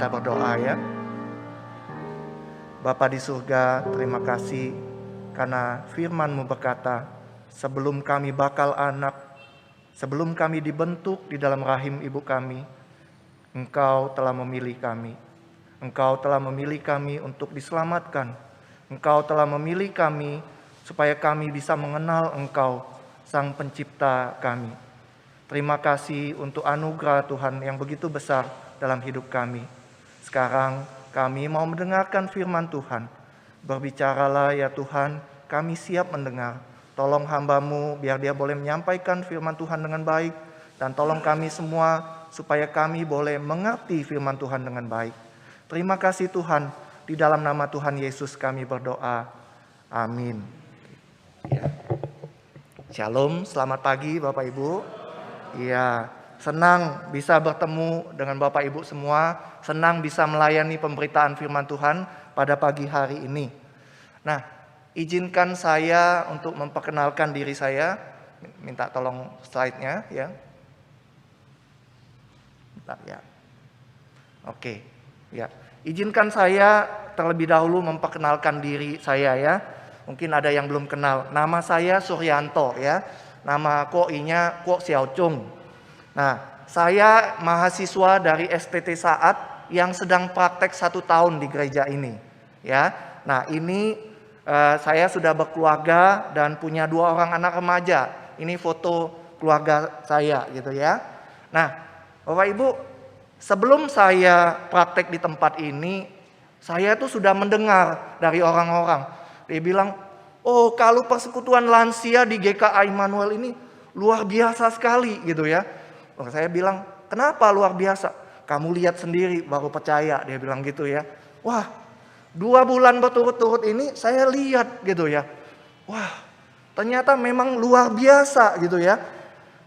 Kita berdoa ya. Bapa di surga, terima kasih karena firman-Mu berkata, sebelum kami bakal anak, sebelum kami dibentuk di dalam rahim ibu kami, Engkau telah memilih kami. Engkau telah memilih kami untuk diselamatkan. Engkau telah memilih kami supaya kami bisa mengenal Engkau, Sang Pencipta kami. Terima kasih untuk anugerah Tuhan yang begitu besar dalam hidup kami. Sekarang kami mau mendengarkan firman Tuhan. Berbicaralah ya Tuhan, kami siap mendengar. Tolong hamba-Mu biar dia boleh menyampaikan firman Tuhan dengan baik. Dan tolong kami semua supaya kami boleh mengerti firman Tuhan dengan baik. Terima kasih Tuhan, di dalam nama Tuhan Yesus kami berdoa. Amin. Ya. Shalom, selamat pagi Bapak Ibu. Iya, senang bisa bertemu dengan Bapak Ibu semua. Senang bisa melayani pemberitaan firman Tuhan pada pagi hari ini. Nah, izinkan saya untuk memperkenalkan diri saya. Minta tolong slide-nya ya. Bentar ya. Oke, ya. Izinkan saya terlebih dahulu memperkenalkan diri saya ya. Mungkin ada yang belum kenal. Nama saya Suryanto ya. Nama KOI-nya Kok Xiao Chung. Nah, saya mahasiswa dari STT Saat yang sedang praktek 1 tahun di gereja ini. Ya, nah ini saya sudah berkeluarga dan punya 2 orang anak remaja. Ini foto keluarga saya gitu ya. Nah, Bapak Ibu, sebelum saya praktek di tempat ini, saya tuh sudah mendengar dari orang-orang. Dia bilang, oh kalau persekutuan lansia di GKA Immanuel ini luar biasa sekali gitu ya. Saya bilang, kenapa luar biasa? Kamu lihat sendiri baru percaya, dia bilang gitu ya. Wah, 2 bulan berturut-turut ini saya lihat gitu ya. Wah, ternyata memang luar biasa gitu ya.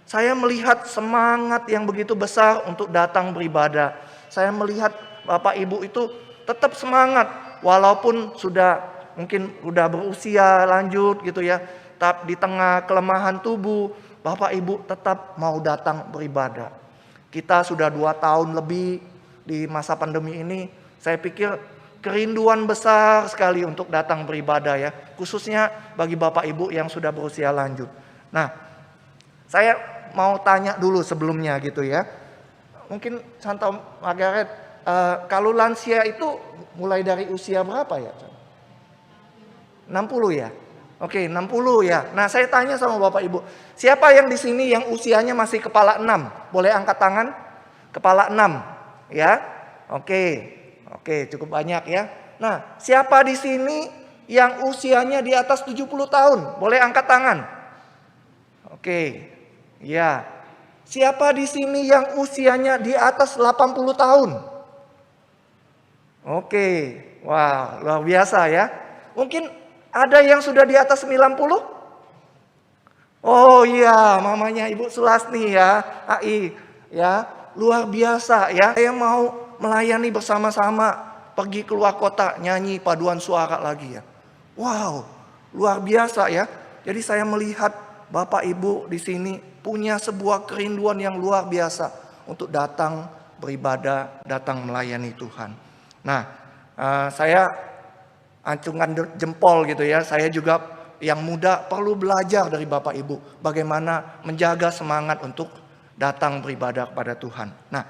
Saya melihat semangat yang begitu besar untuk datang beribadah. Saya melihat Bapak Ibu itu tetap semangat walaupun mungkin sudah berusia lanjut gitu ya. Tapi di tengah kelemahan tubuh, Bapak Ibu tetap mau datang beribadah. Kita sudah 2 tahun lebih di masa pandemi ini. Saya pikir kerinduan besar sekali untuk datang beribadah ya. Khususnya bagi Bapak Ibu yang sudah berusia lanjut. Nah, saya mau tanya dulu sebelumnya gitu ya. Mungkin Santa Margaret, kalau lansia itu mulai dari usia berapa ya? 60 ya? Oke, 60 ya. Nah, saya tanya sama Bapak Ibu, siapa yang di sini yang usianya masih kepala 6? Boleh angkat tangan? Kepala 6, ya? Oke, cukup banyak ya. Nah, siapa di sini yang usianya di atas 70 tahun? Boleh angkat tangan? Oke, ya. Siapa di sini yang usianya di atas 80 tahun? Oke, wah luar biasa ya. Mungkin ada yang sudah di atas 90? Oh iya, mamanya Ibu Sulasni ya, AI ya, luar biasa ya. Saya mau melayani bersama-sama, pergi keluar kota, nyanyi paduan suara lagi ya. Wow, luar biasa ya. Jadi saya melihat Bapak Ibu di sini punya sebuah kerinduan yang luar biasa untuk datang beribadah, datang melayani Tuhan. Nah, saya acungkan jempol gitu ya. Saya juga yang muda perlu belajar dari Bapak Ibu bagaimana menjaga semangat untuk datang beribadah kepada Tuhan. Nah,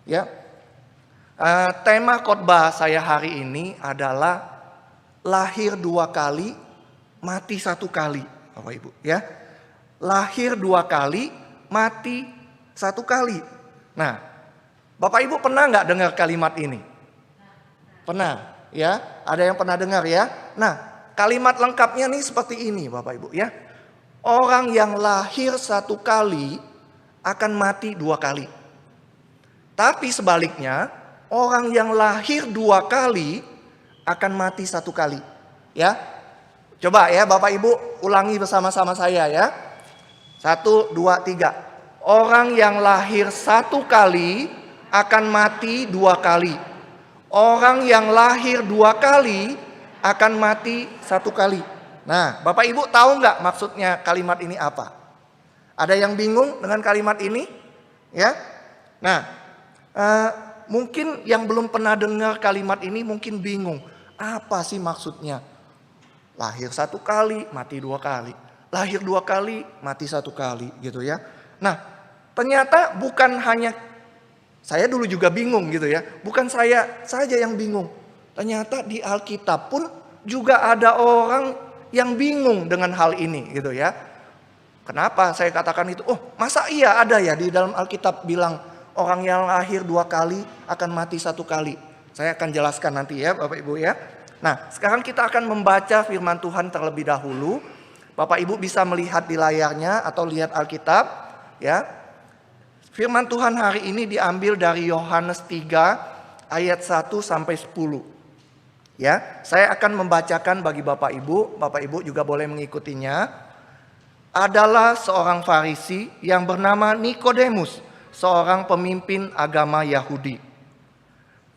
ya. Tema khotbah saya hari ini adalah lahir 2 kali, mati 1 kali, Bapak Ibu ya. Lahir 2 kali, mati 1 kali. Nah, Bapak Ibu pernah nggak dengar kalimat ini? Pernah. Ya, ada yang pernah dengar ya. Nah, kalimat lengkapnya nih seperti ini Bapak Ibu ya. Orang yang lahir 1 kali akan mati 2 kali. Tapi sebaliknya, orang yang lahir 2 kali akan mati 1 kali. Ya, coba ya Bapak Ibu ulangi bersama-sama saya ya. 1, 2, 3. Orang yang lahir 1 kali akan mati 2 kali. Orang yang lahir 2 kali akan mati 1 kali. Nah, Bapak Ibu tahu nggak maksudnya kalimat ini apa? Ada yang bingung dengan kalimat ini? Ya. Nah, mungkin yang belum pernah dengar kalimat ini mungkin bingung. Apa sih maksudnya? Lahir 1 kali, mati 2 kali. Lahir 2 kali, mati 1 kali gitu ya. Nah, ternyata bukan hanya saya dulu juga bingung gitu ya. Bukan saya saja yang bingung. Ternyata di Alkitab pun juga ada orang yang bingung dengan hal ini gitu ya. Kenapa saya katakan itu? Oh, masa iya ada ya di dalam Alkitab bilang orang yang lahir 2 kali akan mati 1 kali. Saya akan jelaskan nanti ya Bapak Ibu ya. Nah, sekarang kita akan membaca firman Tuhan terlebih dahulu. Bapak Ibu bisa melihat di layarnya atau lihat Alkitab ya. Firman Tuhan hari ini diambil dari Yohanes 3 ayat 1 sampai 10. Ya, saya akan membacakan bagi Bapak Ibu juga boleh mengikutinya. Adalah seorang Farisi yang bernama Nikodemus, seorang pemimpin agama Yahudi.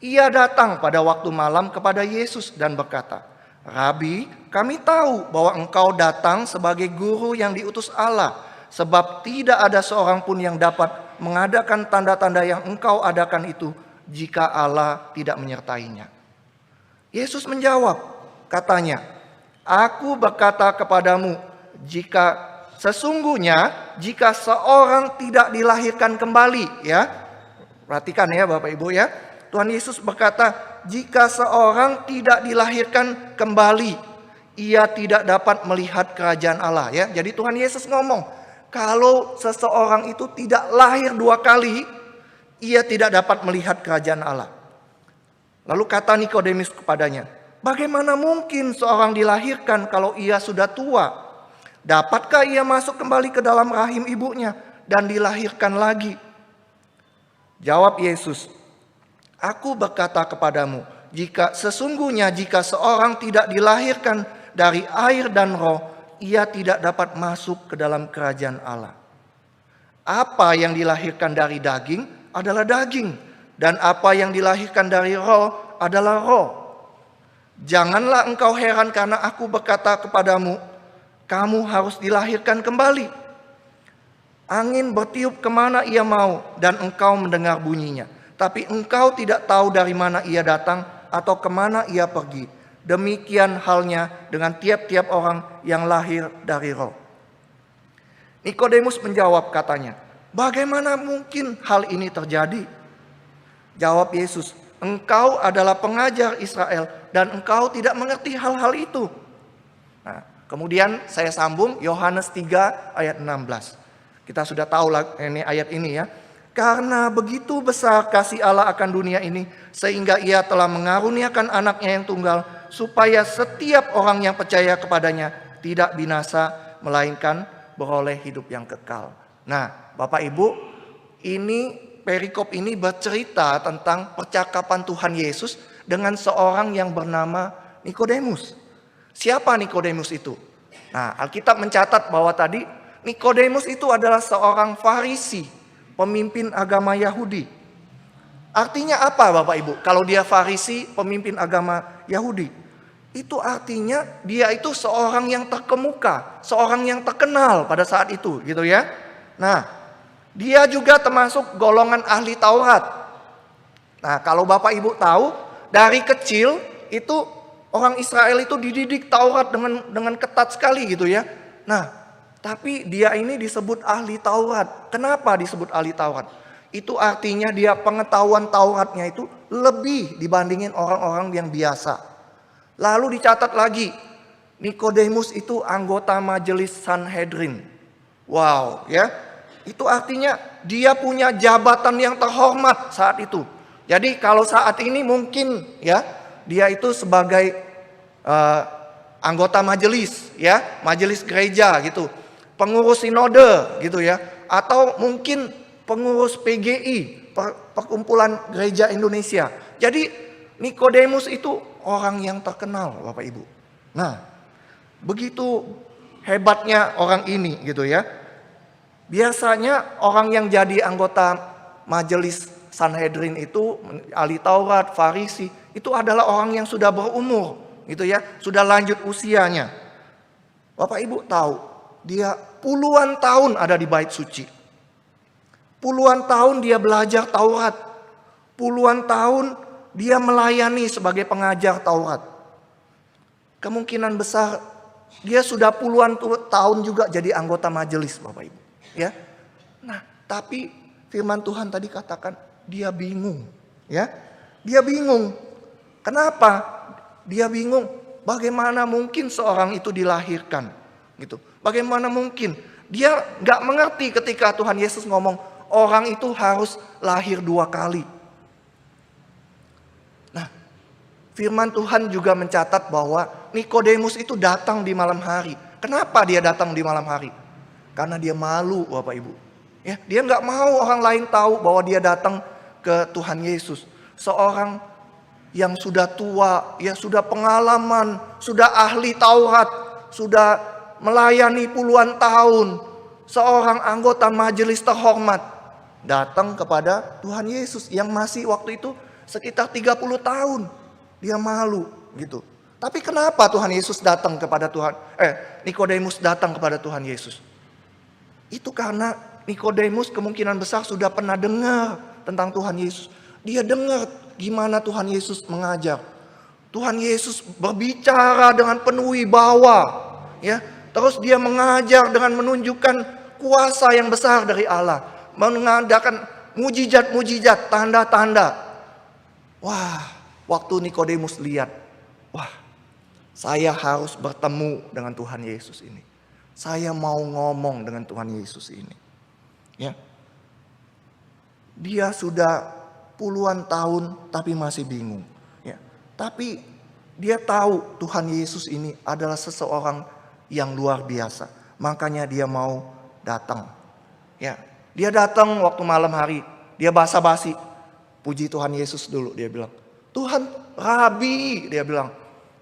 Ia datang pada waktu malam kepada Yesus dan berkata, "Rabi, kami tahu bahwa engkau datang sebagai guru yang diutus Allah, sebab tidak ada seorang pun yang dapat mengadakan tanda-tanda yang engkau adakan itu jika Allah tidak menyertainya." Yesus menjawab, katanya, "Aku berkata kepadamu, sesungguhnya jika seorang tidak dilahirkan kembali," ya. Perhatikan ya Bapak Ibu ya. Tuhan Yesus berkata, jika seorang tidak dilahirkan kembali, ia tidak dapat melihat kerajaan Allah ya. Jadi Tuhan Yesus ngomong, kalau seseorang itu tidak lahir 2 kali, ia tidak dapat melihat kerajaan Allah. Lalu kata Nikodemus kepadanya, "Bagaimana mungkin seorang dilahirkan kalau ia sudah tua? Dapatkah ia masuk kembali ke dalam rahim ibunya dan dilahirkan lagi?" Jawab Yesus, "Aku berkata kepadamu, sesungguhnya jika seorang tidak dilahirkan dari air dan roh, ia tidak dapat masuk ke dalam kerajaan Allah. Apa yang dilahirkan dari daging adalah daging, dan apa yang dilahirkan dari roh adalah roh. Janganlah engkau heran karena aku berkata kepadamu, kamu harus dilahirkan kembali. Angin bertiup kemana ia mau dan engkau mendengar bunyinya. Tapi engkau tidak tahu dari mana ia datang atau kemana ia pergi. Demikian halnya dengan tiap-tiap orang yang lahir dari roh." Nikodemus menjawab katanya, "Bagaimana mungkin hal ini terjadi?" Jawab Yesus, "Engkau adalah pengajar Israel dan engkau tidak mengerti hal-hal itu." Nah, kemudian saya sambung Yohanes 3 ayat 16. Kita sudah tahu ini ayat ini ya. "Karena begitu besar kasih Allah akan dunia ini, sehingga ia telah mengaruniakan anaknya yang tunggal, supaya setiap orang yang percaya kepadanya tidak binasa, melainkan beroleh hidup yang kekal." Nah, Bapak Ibu, ini perikop ini bercerita tentang percakapan Tuhan Yesus dengan seorang yang bernama Nikodemus. Siapa Nikodemus itu? Nah, Alkitab mencatat bahwa tadi Nikodemus itu adalah seorang Farisi, pemimpin agama Yahudi. Artinya apa Bapak Ibu? Kalau dia Farisi, pemimpin agama Yahudi, itu artinya dia itu seorang yang terkemuka, seorang yang terkenal pada saat itu gitu ya. Nah, dia juga termasuk golongan ahli Taurat. Nah, kalau Bapak Ibu tahu, dari kecil itu orang Israel itu dididik Taurat dengan ketat sekali gitu ya. Nah, tapi dia ini disebut ahli Taurat. Kenapa disebut ahli Taurat? Itu artinya dia pengetahuan Tauratnya itu lebih dibandingin orang-orang yang biasa. Lalu dicatat lagi, Nikodemus itu anggota majelis Sanhedrin. Wow ya. Itu artinya dia punya jabatan yang terhormat saat itu. Jadi kalau saat ini mungkin ya, dia itu sebagai anggota majelis ya, majelis gereja gitu. Pengurus sinode gitu ya, atau mungkin pengurus PGI, Perkumpulan Gereja Indonesia. Jadi Nikodemus itu orang yang terkenal Bapak Ibu. Nah, begitu hebatnya orang ini gitu ya. Biasanya orang yang jadi anggota majelis Sanhedrin itu, ahli Taurat, Farisi, itu adalah orang yang sudah berumur gitu ya, sudah lanjut usianya. Bapak Ibu tahu, dia puluhan tahun ada di bait suci. Puluhan tahun dia belajar Taurat. Puluhan tahun dia melayani sebagai pengajar Taurat. Kemungkinan besar dia sudah puluhan tahun juga jadi anggota majelis, Bapak Ibu. Ya. Nah, tapi firman Tuhan tadi katakan dia bingung. Ya, dia bingung. Kenapa? Dia bingung. Bagaimana mungkin seorang itu dilahirkan? Gitu. Bagaimana mungkin? Dia nggak mengerti ketika Tuhan Yesus ngomong orang itu harus lahir 2 kali. Nah, firman Tuhan juga mencatat bahwa Nikodemus itu datang di malam hari. Kenapa dia datang di malam hari? Karena dia malu, Bapak Ibu. Ya, dia nggak mau orang lain tahu bahwa dia datang ke Tuhan Yesus. Seorang yang sudah tua, ya sudah pengalaman, sudah ahli Taurat, sudah melayani puluhan tahun, seorang anggota majelis terhormat datang kepada Tuhan Yesus yang masih waktu itu sekitar 30 tahun. Dia malu gitu. Tapi kenapa Tuhan Yesus datang kepada Nikodemus datang kepada Tuhan Yesus? Itu karena Nikodemus kemungkinan besar sudah pernah dengar tentang Tuhan Yesus. Dia dengar gimana Tuhan Yesus mengajar. Tuhan Yesus berbicara dengan penuh wibawa, ya. Terus dia mengajar dengan menunjukkan kuasa yang besar dari Allah, mengadakan mujizat-mujizat, tanda-tanda. Wah, waktu Nikodemus lihat, wah, saya harus bertemu dengan Tuhan Yesus ini. Saya mau ngomong dengan Tuhan Yesus ini. Ya. Dia sudah puluhan tahun tapi masih bingung. Ya. Tapi dia tahu Tuhan Yesus ini adalah seseorang yang luar biasa. Makanya dia mau datang. Ya. Dia datang waktu malam hari. Dia basa-basi. Puji Tuhan Yesus dulu dia bilang. Tuhan Rabi dia bilang.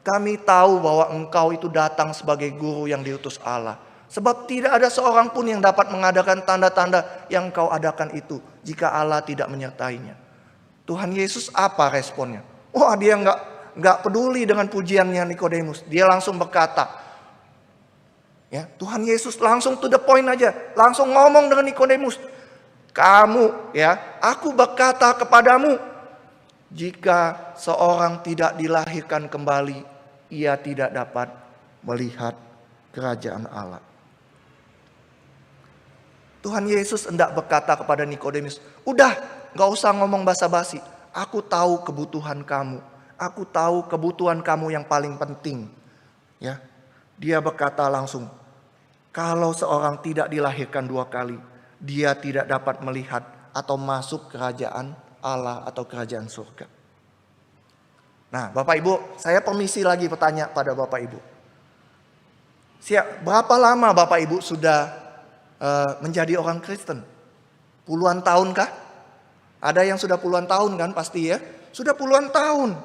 Kami tahu bahwa engkau itu datang sebagai guru yang diutus Allah. Sebab tidak ada seorang pun yang dapat mengadakan tanda-tanda yang engkau adakan itu. Jika Allah tidak menyertainya. Tuhan Yesus apa responnya? Wah, dia nggak peduli dengan pujiannya Nikodemus. Dia langsung berkata, ya, Tuhan Yesus langsung to the point aja, langsung ngomong dengan Nikodemus. Kamu, ya, aku berkata kepadamu, jika seorang tidak dilahirkan kembali, ia tidak dapat melihat kerajaan Allah. Tuhan Yesus hendak berkata kepada Nikodemus, udah, gak usah ngomong basa-basi. Aku tahu kebutuhan kamu. Aku tahu kebutuhan kamu yang paling penting. Ya, dia berkata langsung, kalau seorang tidak dilahirkan 2 kali, dia tidak dapat melihat atau masuk kerajaan Allah atau kerajaan surga. Nah, Bapak Ibu, saya permisi lagi bertanya pada Bapak Ibu. Berapa lama Bapak Ibu sudah menjadi orang Kristen? Puluhan tahun kah? Ada yang sudah puluhan tahun kan pasti ya? Sudah puluhan tahun.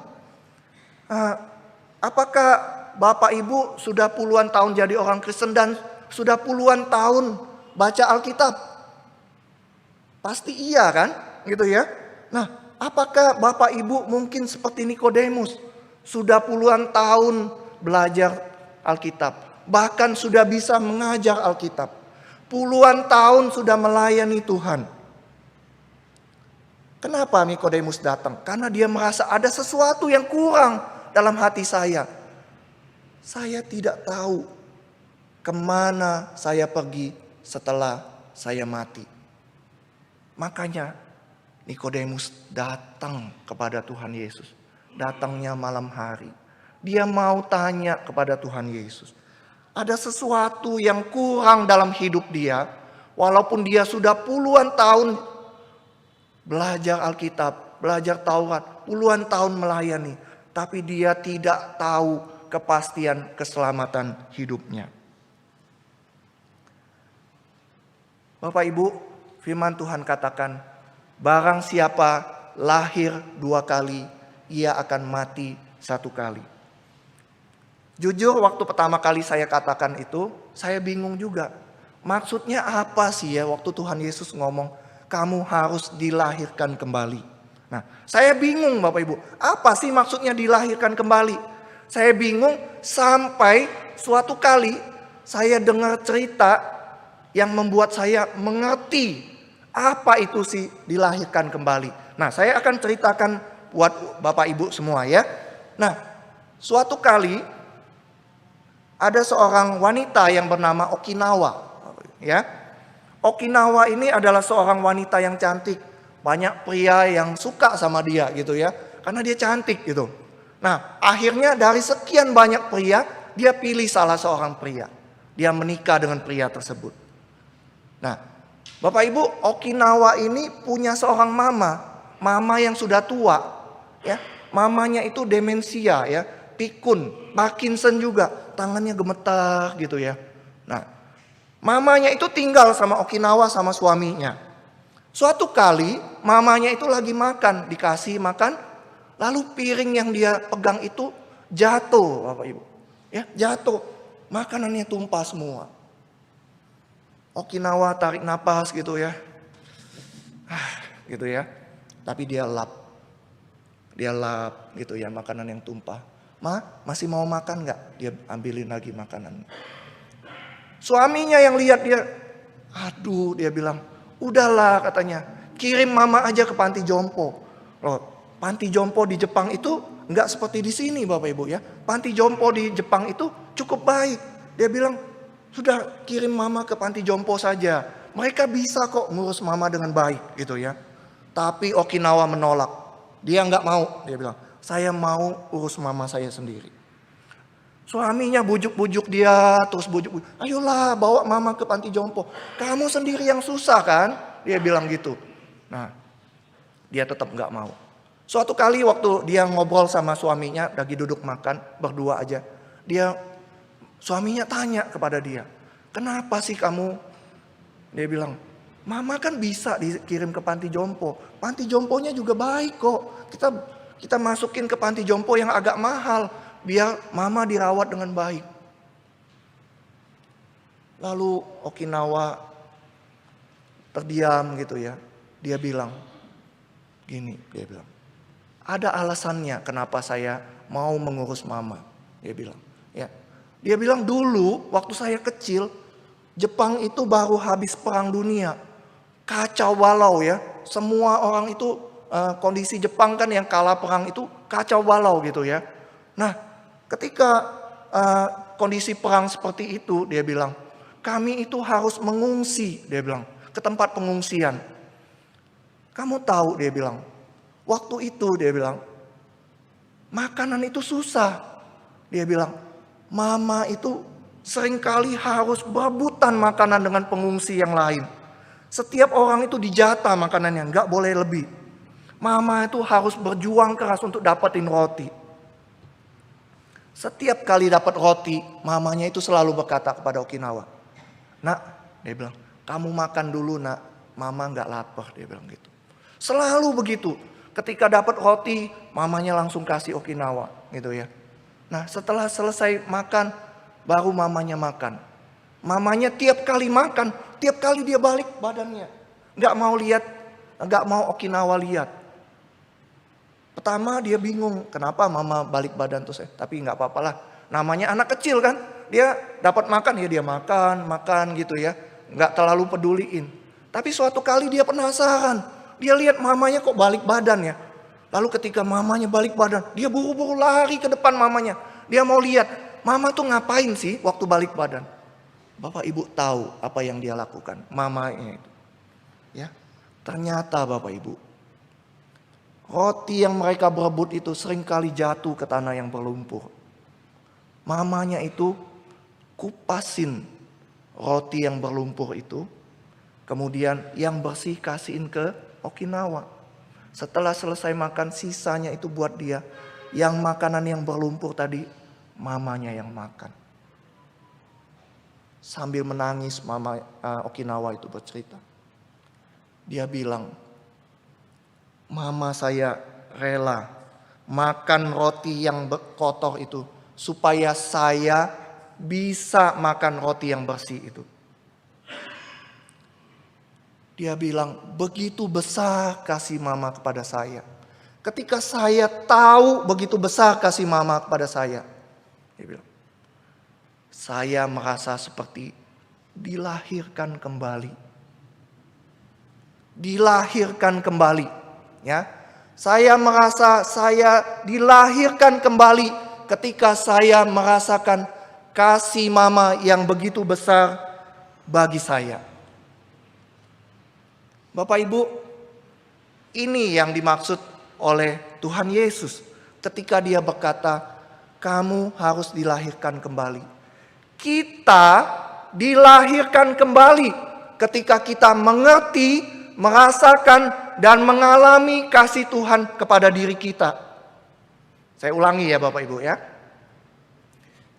Apakah Bapak Ibu sudah puluhan tahun jadi orang Kristen dan sudah puluhan tahun baca Alkitab? Pasti iya kan? Gitu ya. Nah, apakah Bapak Ibu mungkin seperti Nikodemus sudah puluhan tahun belajar Alkitab, bahkan sudah bisa mengajar Alkitab? Puluhan tahun sudah melayani Tuhan. Kenapa Nikodemus datang? Karena dia merasa ada sesuatu yang kurang dalam hati saya. Saya tidak tahu kemana saya pergi setelah saya mati. Makanya Nikodemus datang kepada Tuhan Yesus. Datangnya malam hari. Dia mau tanya kepada Tuhan Yesus. Ada sesuatu yang kurang dalam hidup dia. Walaupun dia sudah puluhan tahun belajar Alkitab, belajar Taurat, puluhan tahun melayani. Tapi dia tidak tahu kepastian keselamatan hidupnya. Bapak Ibu, firman Tuhan katakan, barang siapa lahir 2 kali, ia akan mati 1 kali. Jujur waktu pertama kali saya katakan itu, saya bingung juga. Maksudnya apa sih ya waktu Tuhan Yesus ngomong, kamu harus dilahirkan kembali. Nah, saya bingung Bapak Ibu, apa sih maksudnya dilahirkan kembali? Saya bingung sampai suatu kali saya dengar cerita yang membuat saya mengerti apa itu sih dilahirkan kembali. Nah, saya akan ceritakan buat Bapak Ibu semua ya. Nah, suatu kali ada seorang wanita yang bernama Okinawa, ya. Okinawa ini adalah seorang wanita yang cantik. Banyak pria yang suka sama dia gitu ya, karena dia cantik gitu. Nah, akhirnya dari sekian banyak pria, dia pilih salah seorang pria. Dia menikah dengan pria tersebut. Nah, Bapak Ibu, Okinawa ini punya seorang mama yang sudah tua, ya. Mamanya itu demensia ya, pikun, Parkinson juga, tangannya gemetar gitu ya. Nah, mamanya itu tinggal sama Okinawa sama suaminya. Suatu kali mamanya itu lagi makan, dikasih makan, lalu piring yang dia pegang itu jatuh, Bapak Ibu. Ya, jatuh. Makanannya tumpah semua. Okinawa tarik napas gitu ya. Gitu ya. Tapi dia lap. Dia lap gitu ya makanan yang tumpah. Masih mau makan nggak? Dia ambilin lagi makanan. Suaminya yang lihat dia, aduh dia bilang, udahlah katanya, kirim mama aja ke panti jompo. Loh, panti jompo di Jepang itu nggak seperti di sini Bapak Ibu ya. Panti jompo di Jepang itu cukup baik. Dia bilang, sudah kirim mama ke panti jompo saja. Mereka bisa kok ngurus mama dengan baik gitu ya. Tapi Okinawa menolak. Dia nggak mau. Dia bilang, saya mau urus mama saya sendiri. Suaminya bujuk-bujuk dia, terus bujuk-bujuk. Ayolah bawa mama ke panti jompo. Kamu sendiri yang susah kan? Dia bilang gitu. Nah, dia tetap nggak mau. Suatu kali waktu dia ngobrol sama suaminya, lagi duduk makan, berdua aja. Suaminya tanya kepada dia, kenapa sih kamu? Dia bilang, mama kan bisa dikirim ke panti jompo. Panti jomponya juga baik kok. Kita masukin ke panti jompo yang agak mahal, biar mama dirawat dengan baik. Lalu Okinawa terdiam gitu ya. Dia bilang, gini, dia bilang, ada alasannya kenapa saya mau mengurus mama. Dia bilang, ya. Dia bilang dulu waktu saya kecil, Jepang itu baru habis perang dunia. Kacau balau ya. Semua orang itu kondisi Jepang kan yang kalah perang itu kacau balau gitu ya. Nah, ketika kondisi perang seperti itu, dia bilang, kami itu harus mengungsi, dia bilang, ke tempat pengungsian. Kamu tahu, dia bilang, waktu itu dia bilang, makanan itu susah. Dia bilang, mama itu seringkali harus berebutan makanan dengan pengungsi yang lain. Setiap orang itu dijatah makanannya, nggak boleh lebih. Mama itu harus berjuang keras untuk dapetin roti. Setiap kali dapat roti, mamanya itu selalu berkata kepada Okinawa, nak, dia bilang, kamu makan dulu nak, mama nggak lapar, dia bilang gitu. Selalu begitu. Ketika dapat roti, mamanya langsung kasih Okinawa, gitu ya. Nah, setelah selesai makan, baru mamanya makan. Mamanya tiap kali makan, tiap kali dia balik badannya, nggak mau lihat, nggak mau Okinawa lihat. Pertama dia bingung, kenapa mama balik badan terus ya? Tapi nggak apa-apalah, namanya anak kecil kan, dia dapat makan ya dia makan gitu ya, nggak terlalu peduliin. Tapi suatu kali dia penasaran, dia lihat mamanya kok balik badan ya. Lalu ketika mamanya balik badan, dia buru-buru lari ke depan mamanya. Dia mau lihat, mama tuh ngapain sih waktu balik badan. Bapak Ibu tahu apa yang dia lakukan, mamanya itu. Ya, ternyata Bapak Ibu, roti yang mereka berebut itu seringkali jatuh ke tanah yang berlumpur. Mamanya itu kupasin roti yang berlumpur itu, kemudian yang bersih kasihin ke Okinawa. Setelah selesai makan, sisanya itu buat dia. Yang makanan yang berlumpur tadi, mamanya yang makan. Sambil menangis, mama Okinawa itu bercerita. Dia bilang, mama saya rela makan roti yang kotor itu supaya saya bisa makan roti yang bersih itu. Dia bilang, begitu besar kasih mama kepada saya. Ketika saya tahu begitu besar kasih mama kepada saya, dia bilang, saya merasa seperti dilahirkan kembali. Dilahirkan kembali. Ya, saya merasa saya dilahirkan kembali ketika saya merasakan kasih mama yang begitu besar bagi saya. Bapak Ibu, ini yang dimaksud oleh Tuhan Yesus ketika dia berkata, kamu harus dilahirkan kembali. Kita dilahirkan kembali ketika kita mengerti, merasakan, dan mengalami kasih Tuhan kepada diri kita. Saya ulangi ya Bapak Ibu ya.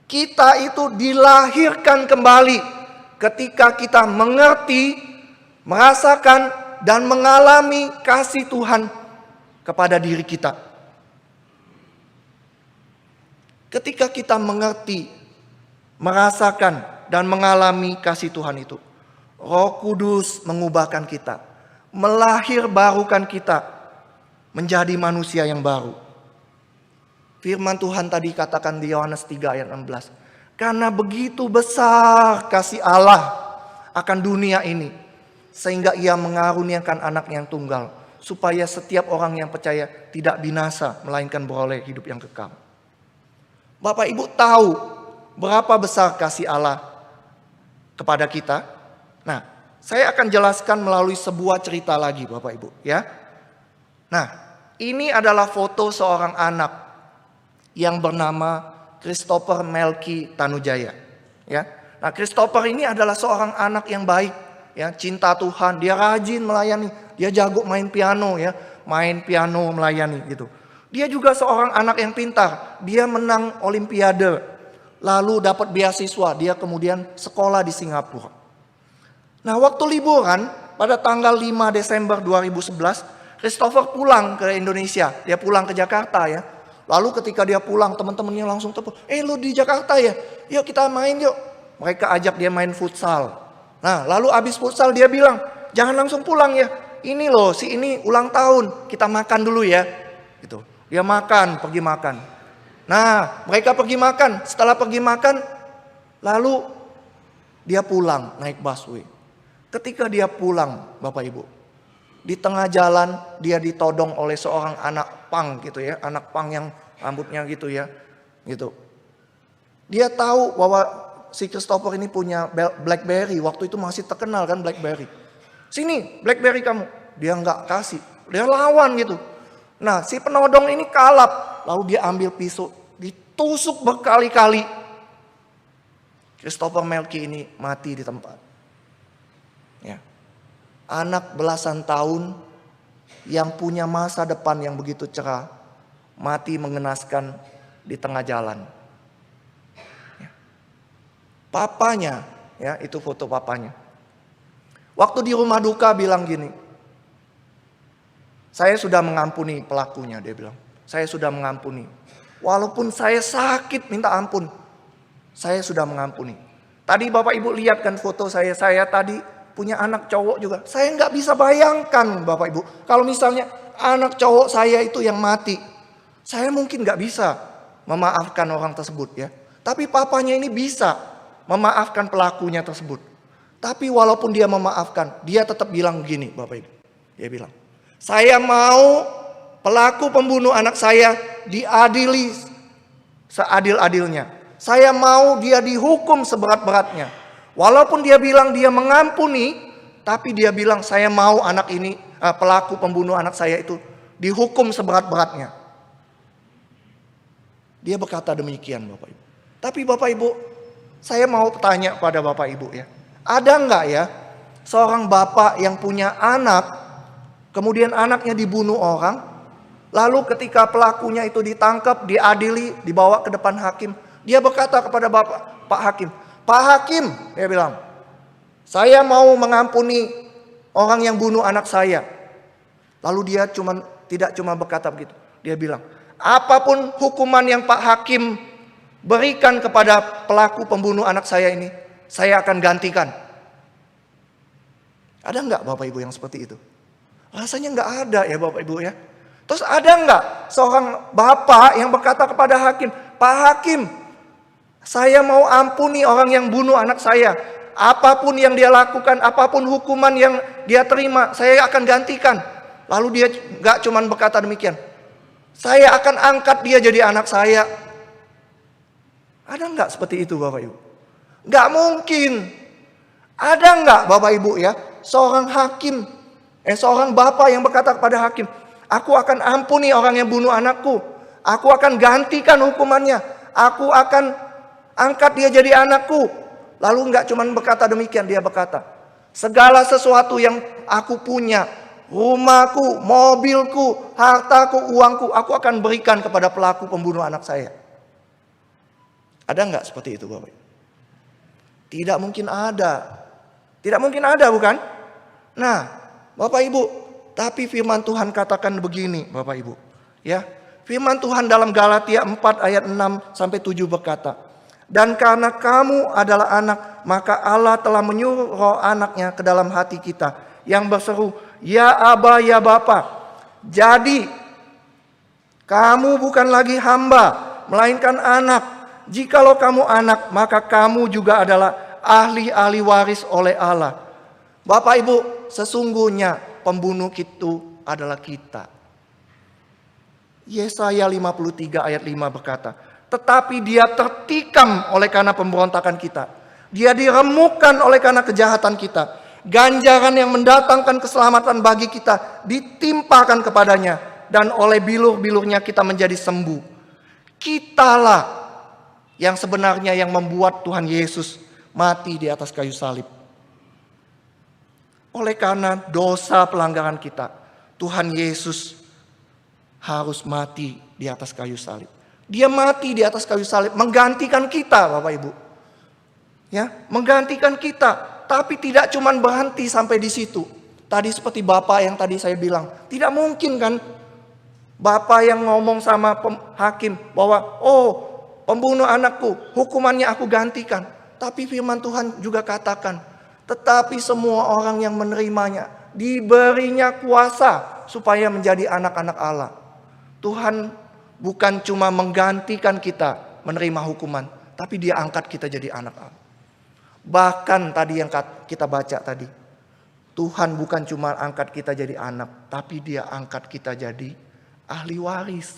Kita itu dilahirkan kembali ketika kita mengerti, merasakan, dan mengalami kasih Tuhan kepada diri kita. Ketika kita mengerti, merasakan, dan mengalami kasih Tuhan itu, Roh Kudus mengubahkan kita, melahirbarukan kita menjadi manusia yang baru. Firman Tuhan tadi katakan di Yohanes 3 ayat 16. Karena begitu besar kasih Allah akan dunia ini, sehingga ia mengaruniakan anak yang tunggal, supaya setiap orang yang percaya tidak binasa, melainkan beroleh hidup yang kekal. Bapak Ibu tahu berapa besar kasih Allah kepada kita? Nah, saya akan jelaskan melalui sebuah cerita lagi Bapak Ibu ya. Nah, ini adalah foto seorang anak yang bernama Christopher Melki Tanujaya ya. Nah, Christopher ini adalah seorang anak yang baik ya, cinta Tuhan, dia rajin melayani, dia jago main piano ya, main piano melayani gitu. Dia juga seorang anak yang pintar, dia menang olimpiade, lalu dapat beasiswa, dia kemudian sekolah di Singapura. Nah, waktu liburan pada tanggal 5 Desember 2011, Christopher pulang ke Indonesia, dia pulang ke Jakarta ya. Lalu ketika dia pulang, teman-temannya langsung telepon, lu di Jakarta ya? Yuk kita main yuk. Mereka ajak dia main futsal. Nah, lalu abis futsal dia bilang, jangan langsung pulang ya. Ini loh, si ini ulang tahun, kita makan dulu ya. Gitu. Dia makan, pergi makan. Nah, mereka pergi makan. Setelah pergi makan, lalu dia pulang naik busway. Ketika dia pulang, Bapak Ibu, di tengah jalan dia ditodong oleh seorang anak pang gitu ya, anak pang yang rambutnya gitu ya, gitu. Dia tahu bahwa si Christopher ini punya BlackBerry, waktu itu masih terkenal kan BlackBerry. Sini BlackBerry kamu, dia nggak kasih, dia lawan gitu. Nah, si penodong ini kalap, lalu dia ambil pisau, ditusuk berkali-kali. Christopher Melki ini mati di tempat. Ya. Anak belasan tahun yang punya masa depan yang begitu cerah, mati mengenaskan di tengah jalan. Ya. Papanya, ya itu foto papanya. Waktu di rumah duka bilang gini, saya sudah mengampuni pelakunya, dia bilang. Saya sudah mengampuni. Walaupun saya sakit minta ampun, saya sudah mengampuni. Tadi Bapak Ibu lihat kan foto saya tadi punya anak cowok juga. Saya nggak bisa bayangkan Bapak Ibu, kalau misalnya anak cowok saya itu yang mati, saya mungkin nggak bisa memaafkan orang tersebut ya. Tapi papanya ini bisa memaafkan pelakunya tersebut. Tapi walaupun dia memaafkan, dia tetap bilang begini Bapak Ibu. Dia bilang, saya mau pelaku pembunuh anak saya diadili seadil-adilnya. Saya mau dia dihukum seberat-beratnya. Walaupun dia bilang dia mengampuni, tapi dia bilang saya mau anak ini, pelaku pembunuh anak saya itu dihukum seberat-beratnya. Dia berkata demikian Bapak Ibu. Tapi Bapak Ibu, saya mau tanya pada Bapak Ibu ya. Ada enggak ya seorang bapak yang punya anak, kemudian anaknya dibunuh orang, lalu ketika pelakunya itu ditangkap, diadili, dibawa ke depan hakim, dia berkata kepada Pak Hakim, Pak Hakim, dia bilang, saya mau mengampuni orang yang bunuh anak saya. Lalu dia tidak cuma berkata begitu, dia bilang, apapun hukuman yang Pak Hakim berikan kepada pelaku pembunuh anak saya ini, saya akan gantikan. Ada enggak Bapak Ibu yang seperti itu? Rasanya enggak ada ya Bapak Ibu ya. Terus ada enggak seorang bapak yang berkata kepada hakim, Pak Hakim, saya mau ampuni orang yang bunuh anak saya. Apapun yang dia lakukan, apapun hukuman yang dia terima, saya akan gantikan. Lalu dia gak cuman berkata demikian, saya akan angkat dia jadi anak saya. Ada nggak seperti itu Bapak Ibu? Nggak mungkin. Ada nggak Bapak Ibu ya, seorang hakim, seorang bapak yang berkata kepada hakim, aku akan ampuni orang yang bunuh anakku. Aku akan gantikan hukumannya. Aku akan angkat dia jadi anakku. Lalu nggak cuman berkata demikian, dia berkata, segala sesuatu yang aku punya, rumahku, mobilku, hartaku, uangku, aku akan berikan kepada pelaku pembunuh anak saya. Ada nggak seperti itu Bapak Ibu? Tidak mungkin ada. Tidak mungkin ada, bukan? Nah, Bapak Ibu, tapi firman Tuhan katakan begini, Bapak Ibu. Ya, firman Tuhan dalam Galatia 4 ayat 6 sampai 7 berkata, dan karena kamu adalah anak, maka Allah telah menyuruh roh anaknya ke dalam hati kita, yang berseru, ya Aba, ya Bapa. Jadi, kamu bukan lagi hamba, melainkan anak. Jikalau kamu anak, maka kamu juga adalah ahli-ahli waris oleh Allah. Bapak Ibu, sesungguhnya pembunuh itu adalah kita. Yesaya 53 ayat 5 berkata, tetapi dia tertikam oleh karena pemberontakan kita. Dia diremukkan oleh karena kejahatan kita. Ganjaran yang mendatangkan keselamatan bagi kita ditimpakan kepadanya. Dan oleh bilur-bilurnya kita menjadi sembuh. Kitalah yang sebenarnya yang membuat Tuhan Yesus mati di atas kayu salib. Oleh karena dosa pelanggaran kita, Tuhan Yesus harus mati di atas kayu salib. Dia mati di atas kayu salib menggantikan kita Bapak Ibu. Ya, menggantikan kita, tapi tidak cuma berhenti sampai di situ. Tadi seperti Bapak yang tadi saya bilang, tidak mungkin kan Bapak yang ngomong sama hakim bahwa pembunuh anakku, hukumannya aku gantikan. Tapi firman Tuhan juga katakan, tetapi semua orang yang menerimanya diberinya kuasa supaya menjadi anak-anak Allah. Tuhan bukan cuma menggantikan kita menerima hukuman, tapi dia angkat kita jadi anak Allah. Bahkan tadi yang kita baca tadi, Tuhan bukan cuma angkat kita jadi anak, tapi dia angkat kita jadi ahli waris.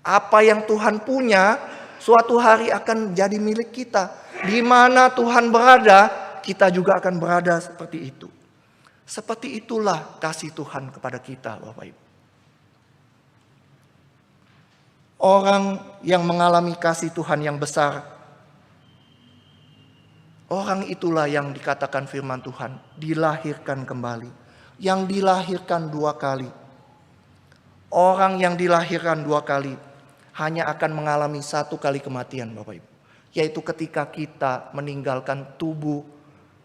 Apa yang Tuhan punya, suatu hari akan jadi milik kita. Di mana Tuhan berada, kita juga akan berada seperti itu. Seperti itulah kasih Tuhan kepada kita, Bapak Ibu. Orang yang mengalami kasih Tuhan yang besar, orang itulah yang dikatakan firman Tuhan, dilahirkan kembali. Yang dilahirkan 2 kali. Orang yang dilahirkan 2 kali hanya akan mengalami 1 kali kematian Bapak Ibu. Yaitu ketika kita meninggalkan tubuh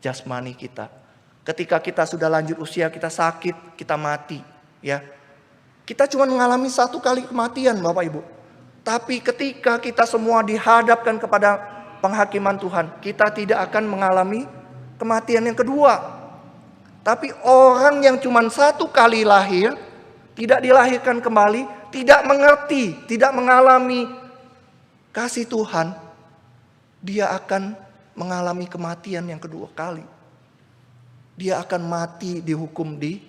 jasmani kita. Ketika kita sudah lanjut usia, kita sakit, kita mati. Ya, kita cuma mengalami 1 kali kematian Bapak Ibu. Tapi ketika kita semua dihadapkan kepada penghakiman Tuhan, kita tidak akan mengalami kematian yang kedua. Tapi orang yang cuma 1 kali lahir, tidak dilahirkan kembali, tidak mengerti, tidak mengalami kasih Tuhan, dia akan mengalami kematian yang kedua kali. Dia akan mati dihukum di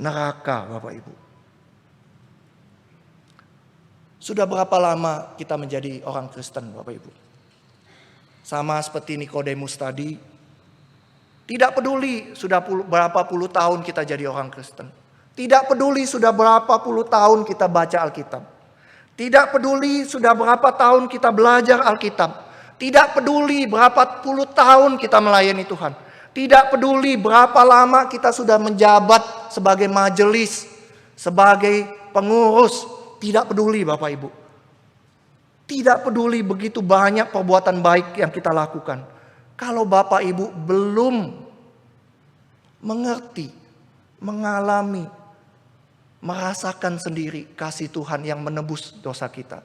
neraka Bapak Ibu. Sudah berapa lama kita menjadi orang Kristen Bapak Ibu? Sama seperti Nikodemus tadi, tidak peduli sudah berapa puluh tahun kita jadi orang Kristen. Tidak peduli sudah berapa puluh tahun kita baca Alkitab. Tidak peduli sudah berapa tahun kita belajar Alkitab. Tidak peduli berapa puluh tahun kita melayani Tuhan. Tidak peduli berapa lama kita sudah menjabat sebagai majelis, sebagai pengurus. Tidak peduli Bapak Ibu. Tidak peduli begitu banyak perbuatan baik yang kita lakukan. Kalau Bapak Ibu belum mengerti, mengalami, merasakan sendiri kasih Tuhan yang menebus dosa kita,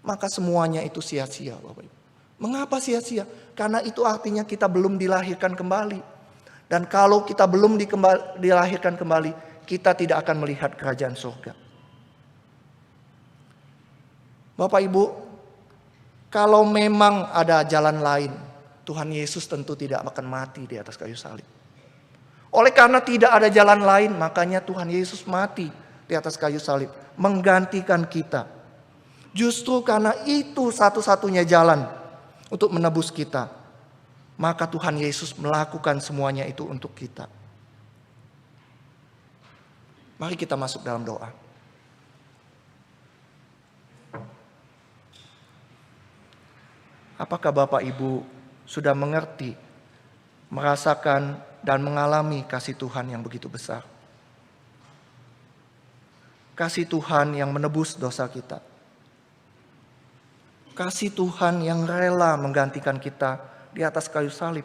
maka semuanya itu sia-sia Bapak Ibu. Mengapa sia-sia? Karena itu artinya kita belum dilahirkan kembali. Dan kalau kita belum dilahirkan kembali, kita tidak akan melihat kerajaan surga. Bapak Ibu, kalau memang ada jalan lain, Tuhan Yesus tentu tidak akan mati di atas kayu salib. Oleh karena tidak ada jalan lain, makanya Tuhan Yesus mati di atas kayu salib, menggantikan kita. Justru karena itu satu-satunya jalan untuk menebus kita, maka Tuhan Yesus melakukan semuanya itu untuk kita. Mari kita masuk dalam doa. Apakah Bapak Ibu sudah mengerti, merasakan, dan mengalami kasih Tuhan yang begitu besar? Kasih Tuhan yang menebus dosa kita. Kasih Tuhan yang rela menggantikan kita di atas kayu salib.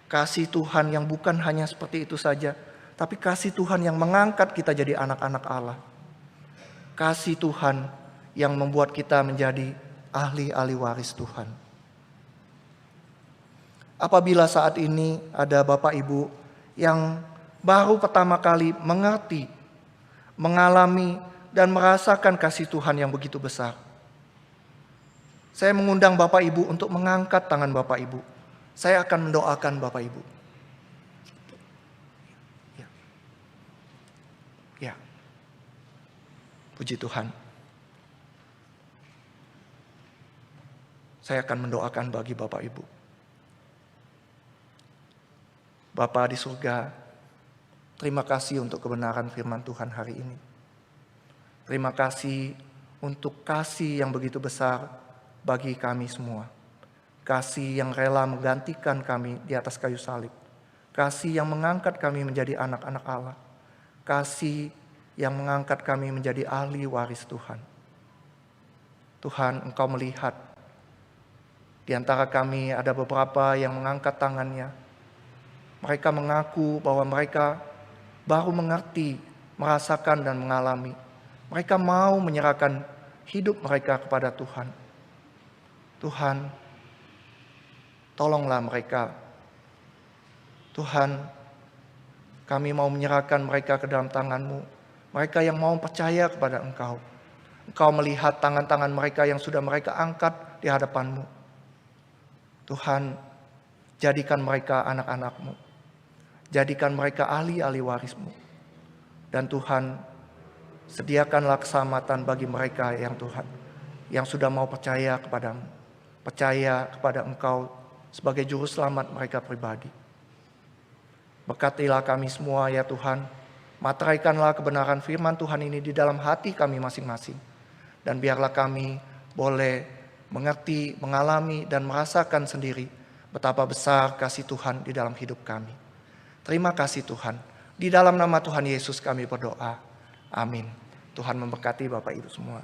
Kasih Tuhan yang bukan hanya seperti itu saja, tapi kasih Tuhan yang mengangkat kita jadi anak-anak Allah. Kasih Tuhan yang membuat kita menjadi ahli-ahli waris Tuhan. Apabila saat ini ada Bapak Ibu yang baru pertama kali mengerti, mengalami, dan merasakan kasih Tuhan yang begitu besar, saya mengundang Bapak Ibu untuk mengangkat tangan Bapak Ibu. Saya akan mendoakan Bapak Ibu. Ya. Puji Tuhan. Saya akan mendoakan bagi Bapak Ibu. Bapa di surga, terima kasih untuk kebenaran firman Tuhan hari ini. Terima kasih untuk kasih yang begitu besar bagi kami semua. Kasih yang rela menggantikan kami di atas kayu salib. Kasih yang mengangkat kami menjadi anak-anak Allah. Kasih yang mengangkat kami menjadi ahli waris Tuhan. Tuhan, Engkau melihat di antara kami ada beberapa yang mengangkat tangannya. Mereka mengaku bahwa mereka baru mengerti, merasakan, dan mengalami. Mereka mau menyerahkan hidup mereka kepada Tuhan. Tuhan, tolonglah mereka. Tuhan, kami mau menyerahkan mereka ke dalam tangan-Mu. Mereka yang mau percaya kepada Engkau. Engkau melihat tangan-tangan mereka yang sudah mereka angkat di hadapan-Mu. Tuhan, jadikan mereka anak-anak-Mu. Jadikan mereka ahli-ahli waris-Mu. Dan Tuhan, sediakanlah keselamatan bagi mereka yang Tuhan, yang sudah mau percaya kepada-Mu. Percaya kepada Engkau sebagai juru selamat mereka pribadi. Berkatilah kami semua ya Tuhan. Materaikanlah kebenaran firman Tuhan ini di dalam hati kami masing-masing. Dan biarlah kami boleh mengerti, mengalami, dan merasakan sendiri betapa besar kasih Tuhan di dalam hidup kami. Terima kasih Tuhan. Di dalam nama Tuhan Yesus kami berdoa. Amin. Tuhan memberkati Bapak Ibu semua.